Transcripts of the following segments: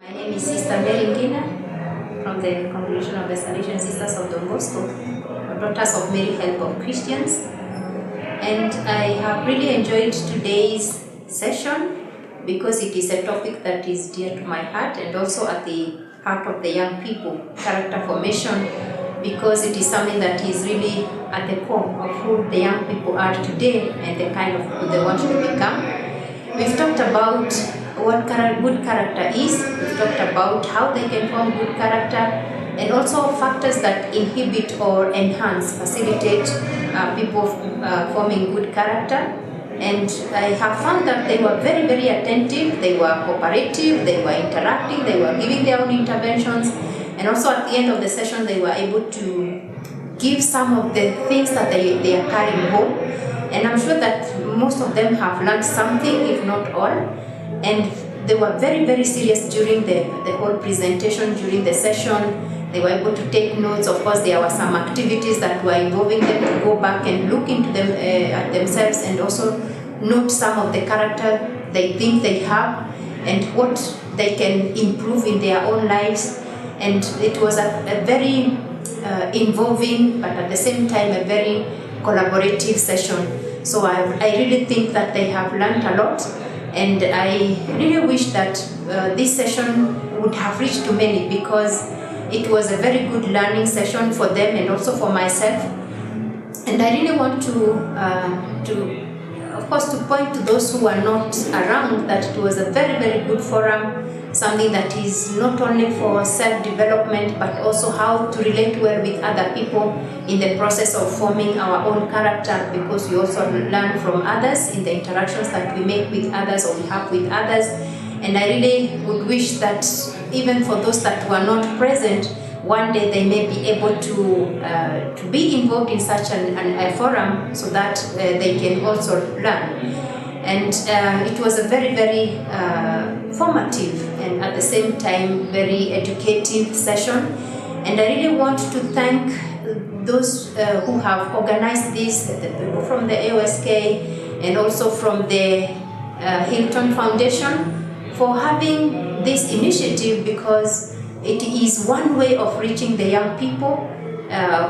My name is Sister Mary from the congregation of the Salesian Sisters of Bosco, Daughters of Mary Help of Christians. And I have really enjoyed today's session because it is a topic that is dear to my heart and also at the heart of the young people, character formation, because it is something that is really at the core of who the young people are today and the kind of people they want to become. We've talked about what good character is, we've talked about how they can form good character, and also factors that inhibit or enhance, facilitate people forming good character. And I have found that they were very, very attentive, they were cooperative, they were interacting, they were giving their own interventions, and also at the end of the session they were able to give some of the things that they are carrying home. And I'm sure that most of them have learned something, if not all. And they were very, very serious during the whole presentation, during the session. They were able to take notes. Of course, there were some activities that were involving them to go back and look into them at themselves and also note some of the character they think they have and what they can improve in their own lives. And it was a very involving, but at the same time, a very collaborative session. So I really think that they have learned a lot. And I really wish that this session would have reached to many, because it was a very good learning session for them and also for myself. And I really want to of course, to point to those who are not around that it was a very, very good forum, something that is not only for self-development, but also how to relate well with other people in the process of forming our own character, because we also learn from others in the interactions that we make with others or we have with others. And I really would wish that even for those that were not present, one day they may be able to be involved in such a forum so that they can also learn. And it was a very, very formative and at the same time very educative session. And I really want to thank those who have organized this, the people from the AOSK and also from the Hilton Foundation for having this initiative, because it is one way of reaching the young people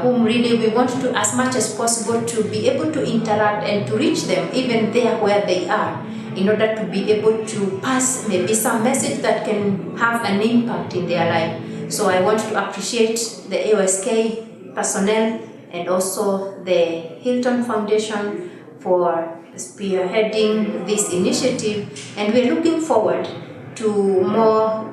whom really we want to, as much as possible, to be able to interact and to reach them even there where they are, in order to be able to pass maybe some message that can have an impact in their life. So I want to appreciate the AOSK personnel and also the Hilton Foundation for spearheading this initiative, and we're looking forward to more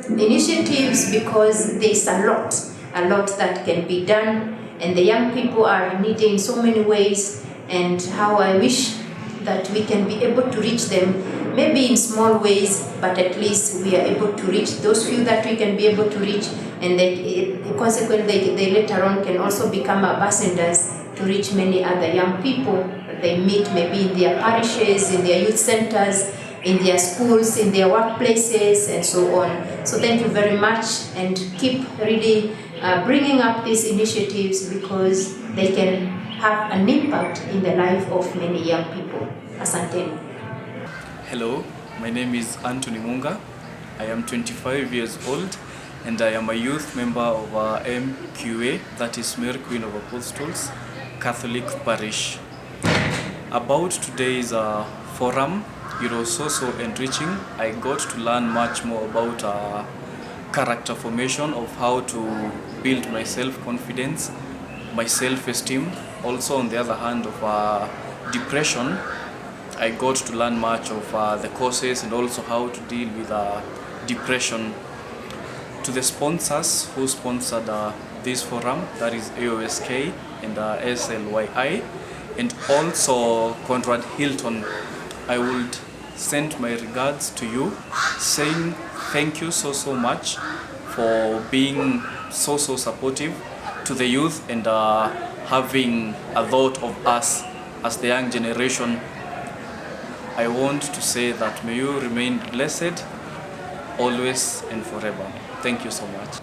initiatives, because there's a lot that can be done, and the young people are needed in so many ways. And how I wish that we can be able to reach them, maybe in small ways, but at least we are able to reach those few that we can be able to reach, and that consequently they later on can also become ambassadors to reach many other young people they meet, maybe in their parishes, in their youth centers, in their schools, in their workplaces, and so on. So thank you very much, and keep really bringing up these initiatives, because they can have an impact in the life of many young people. Asante. Hello, my name is Antunimunga. I am 25 years old, and I am a youth member of MQA, that is Mary Queen of Apostles, Catholic Parish. About today's forum, it was so enriching. I got to learn much more about character formation, of how to build my self-confidence, my self-esteem. Also, on the other hand, of depression, I got to learn much of the causes and also how to deal with depression. To the sponsors who sponsored this forum, that is AOSK and SLYI, and also Conrad Hilton, I would send my regards to you, saying thank you so much for being so supportive to the youth and having a thought of us as the young generation. I want to say that may you remain blessed always and forever. Thank you so much.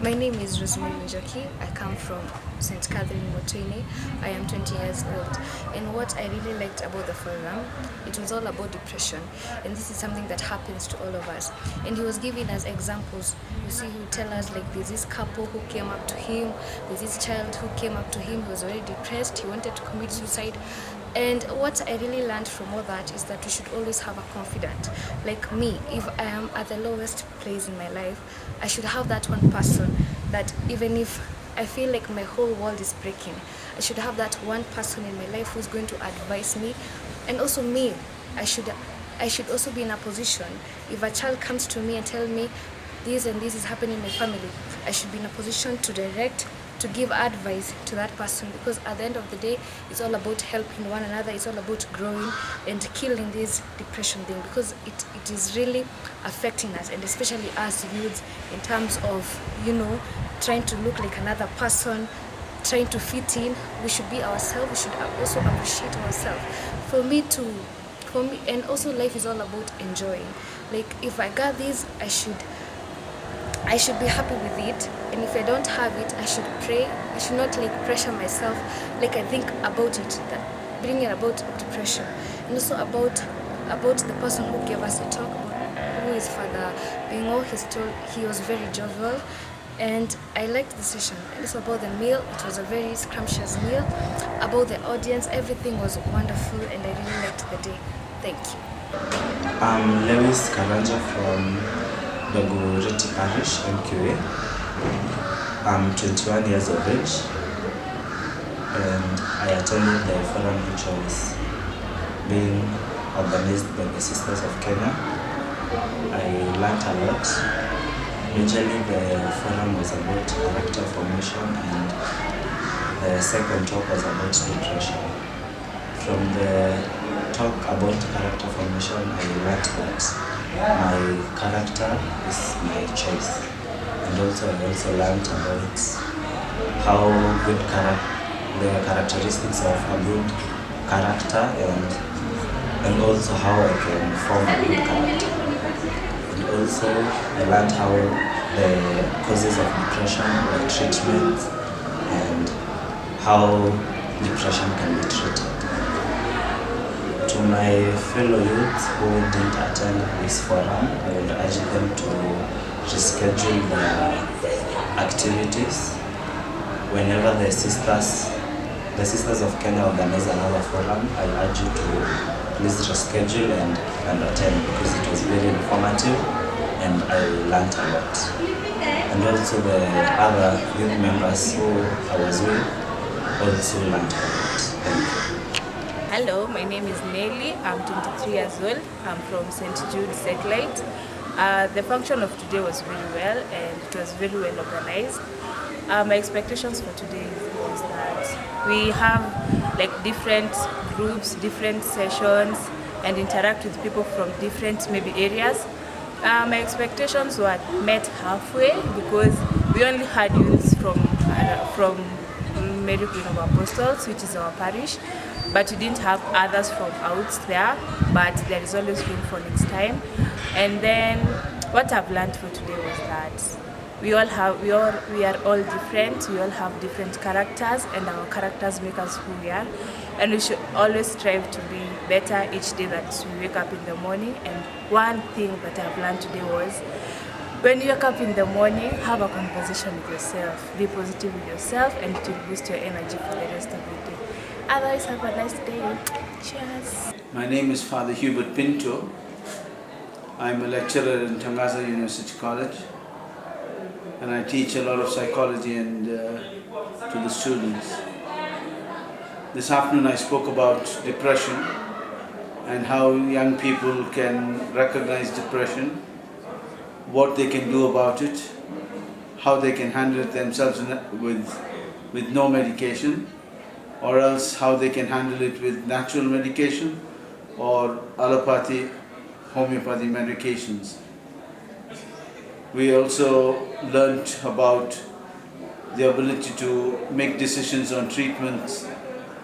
My name is Rosamund. I come from St. Catherine Motini. I am 20 years old. And what I really liked about the forum, it was all about depression. And this is something that happens to all of us. And he was giving us examples. You see, he would tell us, like, there's this couple who came up to him, there's this child who came up to him, he was very depressed, he wanted to commit suicide. And what I really learned from all that is that we should always have a confidant. Like me, if I am at the lowest place in my life, I should have that one person that even if I feel like my whole world is breaking, I should have that one person in my life who's going to advise me. And also me, I should also be in a position, if a child comes to me and tell me this and this is happening in my family, I should be in a position to direct, to give advice to that person, because at the end of the day, it's all about helping one another, it's all about growing and killing this depression thing, because it is really affecting us, and especially us youths, in terms of, you know, trying to look like another person, trying to fit in. We should be ourselves, we should also appreciate ourselves. For me, and also life is all about enjoying. Like, if I got this, I should be happy with it, and if I don't have it, I should pray. I should not like pressure myself. Like, I think about it, that bringing about depression, and also about the person who gave us a talk about who is Father Bingo. He was very jovial, and I liked the session. And also about the meal, it was a very scrumptious meal. About the audience, everything was wonderful, and I really liked the day. Thank you. I'm Lewis Karanja from the Parish, MQA. I'm 21 years of age, and I attended the forum which was being organized by the Sisters of Kenya. I learned a lot. Usually the forum was about character formation, and the second talk was about depression. From the talk about character formation, I learned that my character is my choice, and also I also learned about how good the characteristics of a good character, and also how I can form a good character. And also I learned how the causes of depression, the treatment, and how depression can be treated. To my fellow youths who didn't attend this forum, I would urge them to reschedule their activities. Whenever the sisters of Kenya organize another forum, I urge you to please reschedule and attend, because it was very informative and I learned a lot. And also the other youth members who I was with also learned a lot. Thank you. Hello, my name is Nelly. I'm 23 years old. I'm from St. Jude Satellite. The function of today was very well, and it was very well organized. My expectations for today was that we have like different groups, different sessions, and interact with people from different maybe areas. My expectations were met halfway, because we only had youths from Mary Queen of Apostles, which is our parish, but we didn't have others from out there, but there is always room for next time. And then what I've learned for today was that we are all different, we all have different characters, and our characters make us who we are, and we should always strive to be better each day that we wake up in the morning. And one thing that I've learned today was, when you wake up in the morning, have a conversation with yourself, be positive with yourself, and it will boost your energy for the rest of the day. Otherwise, have a nice day. Cheers. My name is Father Hubert Pinto. I'm a lecturer in Tangaza University College, and I teach a lot of psychology and to the students. This afternoon I spoke about depression and how young people can recognize depression, what they can do about it, how they can handle it themselves with no medication, or else how they can handle it with natural medication or allopathy, homeopathy medications. We also learned about the ability to make decisions on treatments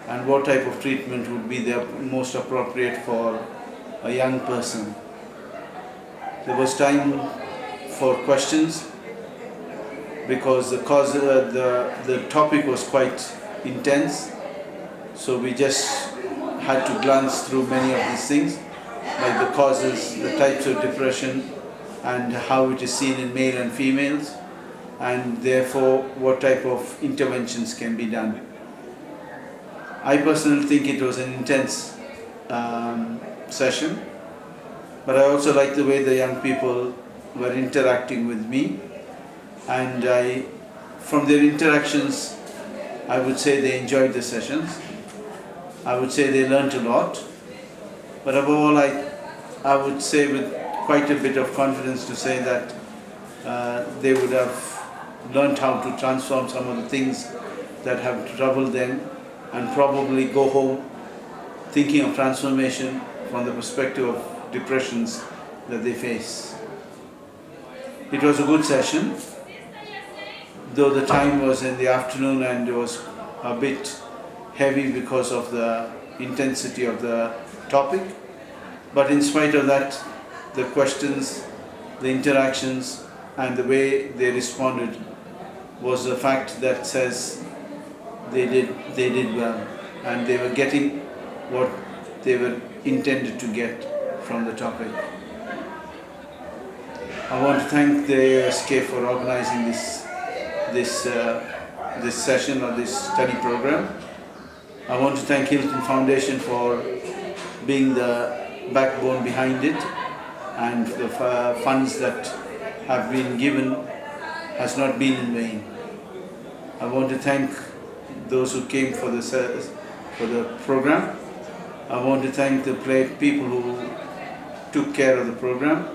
and what type of treatment would be the most appropriate for a young person. There was time for questions, because the topic was quite intense. So we just had to glance through many of these things, like the causes, the types of depression, and how it is seen in male and females, and therefore what type of interventions can be done. I personally think it was an intense session, but I also like the way the young people were interacting with me, and from their interactions, I would say they enjoyed the sessions. I would say they learnt a lot, but above all, I would say with quite a bit of confidence to say that they would have learnt how to transform some of the things that have troubled them, and probably go home thinking of transformation from the perspective of depressions that they face. It was a good session, though the time was in the afternoon and it was a bit heavy because of the intensity of the topic. But in spite of that, the questions, the interactions, and the way they responded was a fact that says they did well, and they were getting what they were intended to get from the topic. I want to thank the ASK for organizing this session or this study program. I want to thank Hilton Foundation for being the backbone behind it, and the funds that have been given has not been in vain. I want to thank those who came for the program. I want to thank the people who took care of the program.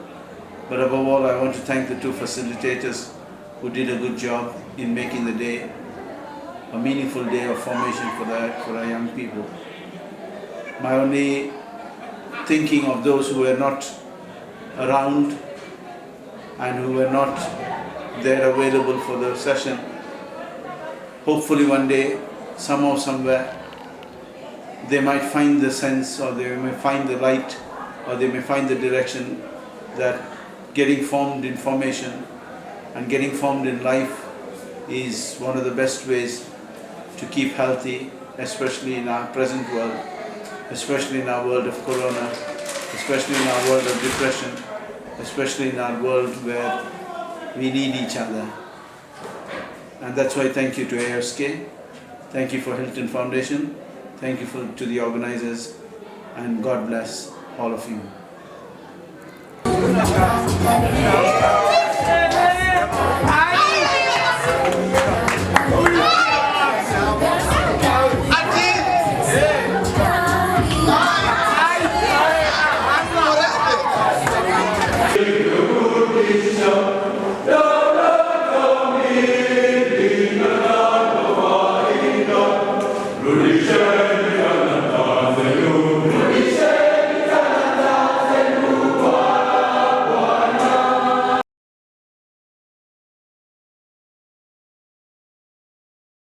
But above all, I want to thank the two facilitators who did a good job in making the day a meaningful day of formation for our young people. My only thinking of those who were not around and who were not there available for the session, hopefully one day, somehow, somewhere, they might find the sense, or they may find the light, or they may find the direction that getting formed in formation and getting formed in life is one of the best ways to keep healthy, especially in our present world, especially in our world of corona, especially in our world of depression, especially in our world where we need each other. And that's why thank you to ASK, thank you for Hilton Foundation, thank you to the organizers, and God bless all of you.